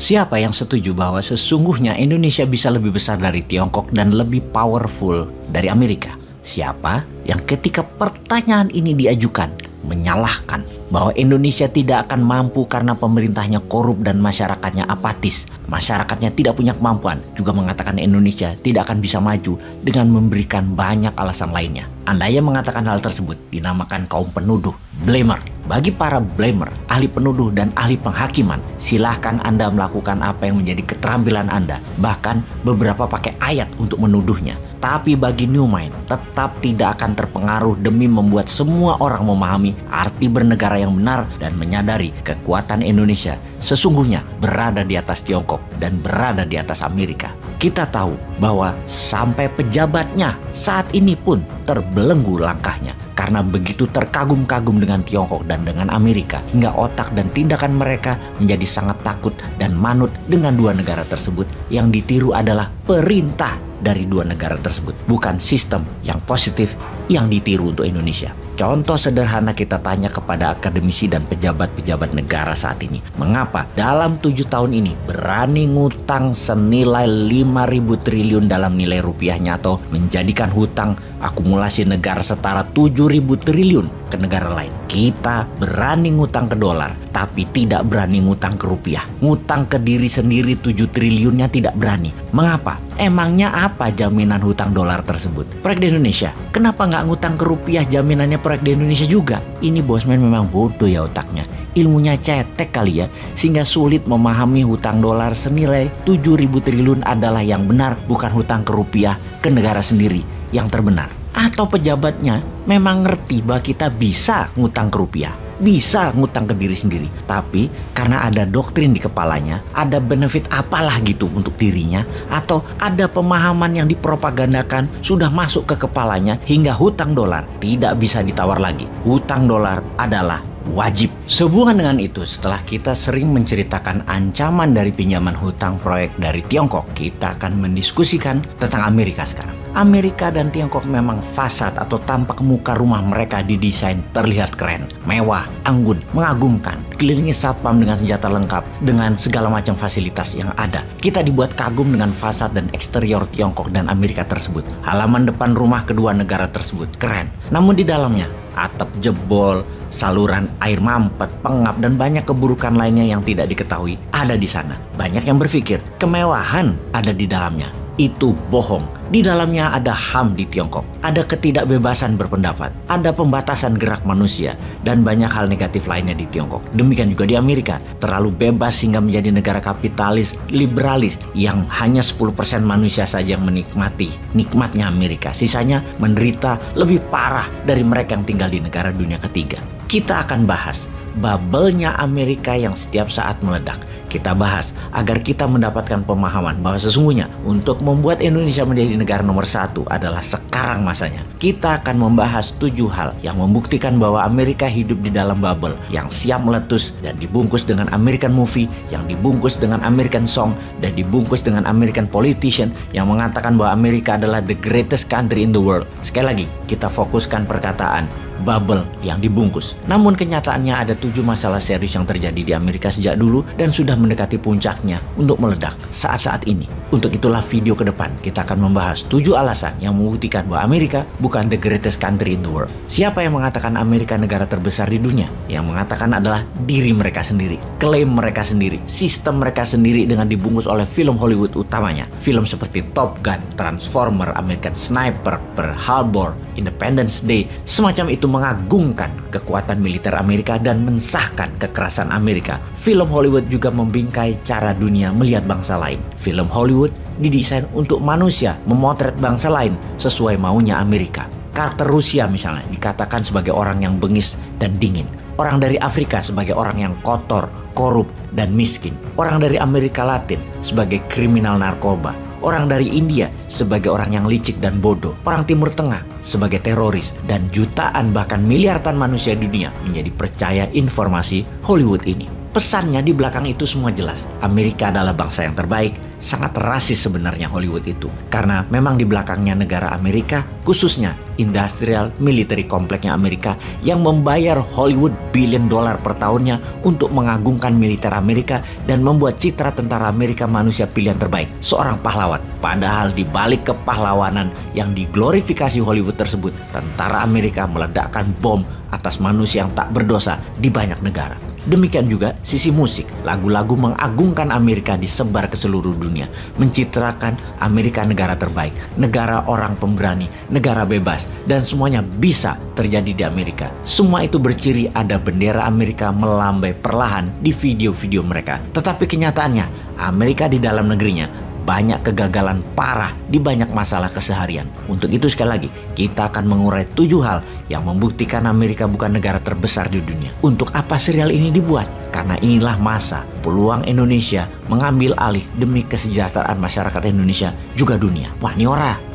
Siapa yang setuju bahwa sesungguhnya Indonesia bisa lebih besar dari Tiongkok dan lebih powerful dari Amerika? Siapa yang ketika pertanyaan ini diajukan menyalahkan bahwa Indonesia tidak akan mampu karena pemerintahnya korup dan masyarakatnya apatis, masyarakatnya tidak punya kemampuan, juga mengatakan Indonesia tidak akan bisa maju dengan memberikan banyak alasan lainnya. Anda yang mengatakan hal tersebut dinamakan kaum penuduh, blamer. Bagi para blamer, ahli penuduh dan ahli penghakiman, silahkan Anda melakukan apa yang menjadi keterampilan Anda, bahkan beberapa pakai ayat untuk menuduhnya. Tapi bagi New Mind, tetap tidak akan terpengaruh demi membuat semua orang memahami arti bernegara yang benar dan menyadari kekuatan Indonesia sesungguhnya berada di atas Tiongkok dan berada di atas Amerika. Kita tahu bahwa sampai pejabatnya saat ini pun terbelenggu langkahnya karena begitu terkagum-kagum dengan Tiongkok dan dengan Amerika, hingga otak dan tindakan mereka menjadi sangat takut dan manut dengan dua negara tersebut. Yang ditiru adalah perintah dari dua negara tersebut, bukan sistem yang positif yang ditiru untuk Indonesia. Contoh sederhana, kita tanya kepada akademisi dan pejabat-pejabat negara saat ini, mengapa dalam 7 tahun ini berani ngutang senilai 5.000 triliun dalam nilai rupiahnya, atau menjadikan hutang akumulasi negara setara 7.000 triliun ke negara lain. Kita berani ngutang ke dolar, tapi tidak berani ngutang ke rupiah. Ngutang ke diri sendiri 7 triliunnya tidak berani. Mengapa? Emangnya apa jaminan hutang dolar tersebut? Proyek di Indonesia. Kenapa nggak ngutang ke rupiah, jaminannya proyek di Indonesia juga? Ini bosman memang bodoh ya otaknya. Ilmunya cetek kali ya, sehingga sulit memahami hutang dolar senilai 7.000 triliun adalah yang benar, bukan hutang ke rupiah ke negara sendiri yang terbenar. Atau pejabatnya memang ngerti bahwa kita bisa ngutang ke rupiah, bisa ngutang ke diri sendiri, tapi karena ada doktrin di kepalanya, ada benefit apalah gitu untuk dirinya, atau ada pemahaman yang dipropagandakan sudah masuk ke kepalanya hingga hutang dolar tidak bisa ditawar lagi. Hutang dolar adalah wajib. Sehubungan dengan itu, setelah kita sering menceritakan ancaman dari pinjaman hutang proyek dari Tiongkok, kita akan mendiskusikan tentang Amerika sekarang. Amerika dan Tiongkok memang fasad atau tampak muka rumah mereka didesain terlihat keren, mewah, anggun, mengagumkan, dikelilingi satpam dengan senjata lengkap, dengan segala macam fasilitas yang ada. Kita dibuat kagum dengan fasad dan eksterior Tiongkok dan Amerika tersebut. Halaman depan rumah kedua negara tersebut keren, namun di dalamnya atap jebol, saluran air mampet, pengap, dan banyak keburukan lainnya yang tidak diketahui ada di sana. Banyak yang berpikir kemewahan ada di dalamnya. Itu bohong. Di dalamnya ada HAM di Tiongkok, ada ketidakbebasan berpendapat, ada pembatasan gerak manusia, dan banyak hal negatif lainnya di Tiongkok. Demikian juga di Amerika, terlalu bebas hingga menjadi negara kapitalis, liberalis, yang hanya 10% manusia saja yang menikmati nikmatnya Amerika. Sisanya menderita lebih parah dari mereka yang tinggal di negara dunia ketiga. Kita akan bahas bubble-nya Amerika yang setiap saat meledak. Kita bahas agar kita mendapatkan pemahaman bahwa sesungguhnya untuk membuat Indonesia menjadi negara nomor 1 adalah sekarang masanya. Kita akan membahas 7 hal yang membuktikan bahwa Amerika hidup di dalam bubble yang siap meletus dan dibungkus dengan American movie, yang dibungkus dengan American song, dan dibungkus dengan American politician yang mengatakan bahwa Amerika adalah the greatest country in the world. Sekali lagi, kita fokuskan perkataan bubble yang dibungkus. Namun kenyataannya ada 7 masalah serius yang terjadi di Amerika sejak dulu dan sudah mendekati puncaknya untuk meledak saat-saat ini. Untuk itulah video ke depan kita akan membahas 7 alasan yang membuktikan bahwa Amerika bukan the greatest country in the world. Siapa yang mengatakan Amerika negara terbesar di dunia? Yang mengatakan adalah diri mereka sendiri, klaim mereka sendiri, sistem mereka sendiri dengan dibungkus oleh film Hollywood utamanya. Film seperti Top Gun, Transformer, American Sniper, Pearl Harbor, Independence Day, semacam itu mengagungkan kekuatan militer Amerika dan mensahkan kekerasan Amerika. Film Hollywood juga membingkai cara dunia melihat bangsa lain. Film Hollywood didesain untuk manusia memotret bangsa lain sesuai maunya Amerika. Karakter Rusia misalnya dikatakan sebagai orang yang bengis dan dingin. Orang dari Afrika sebagai orang yang kotor, korup, dan miskin. Orang dari Amerika Latin sebagai kriminal narkoba. Orang dari India sebagai orang yang licik dan bodoh. Orang Timur Tengah sebagai teroris. Dan jutaan bahkan miliaran manusia di dunia menjadi percaya informasi Hollywood ini. Pesannya di belakang itu semua jelas. Amerika adalah bangsa yang terbaik. Sangat rasis sebenarnya Hollywood itu. Karena memang di belakangnya negara Amerika, khususnya industrial military kompleknya Amerika yang membayar Hollywood billion dollar per tahunnya untuk mengagungkan militer Amerika dan membuat citra tentara Amerika manusia pilihan terbaik, seorang pahlawan. Padahal di balik kepahlawanan yang diglorifikasi Hollywood tersebut, tentara Amerika meledakkan bom atas manusia yang tak berdosa di banyak negara. Demikian juga sisi musik, lagu-lagu mengagungkan Amerika disebar ke seluruh dunia, mencitrakan Amerika negara terbaik, negara orang pemberani, negara bebas, dan semuanya bisa terjadi di Amerika. Semua itu berciri ada bendera Amerika melambai perlahan di video-video mereka. Tetapi kenyataannya, Amerika di dalam negerinya banyak kegagalan parah di banyak masalah keseharian. Untuk itu sekali lagi, kita akan mengurai 7 hal yang membuktikan Amerika bukan negara terbesar di dunia. Untuk apa serial ini dibuat? Karena inilah masa peluang Indonesia mengambil alih demi kesejahteraan masyarakat Indonesia juga dunia. Wah, ini ora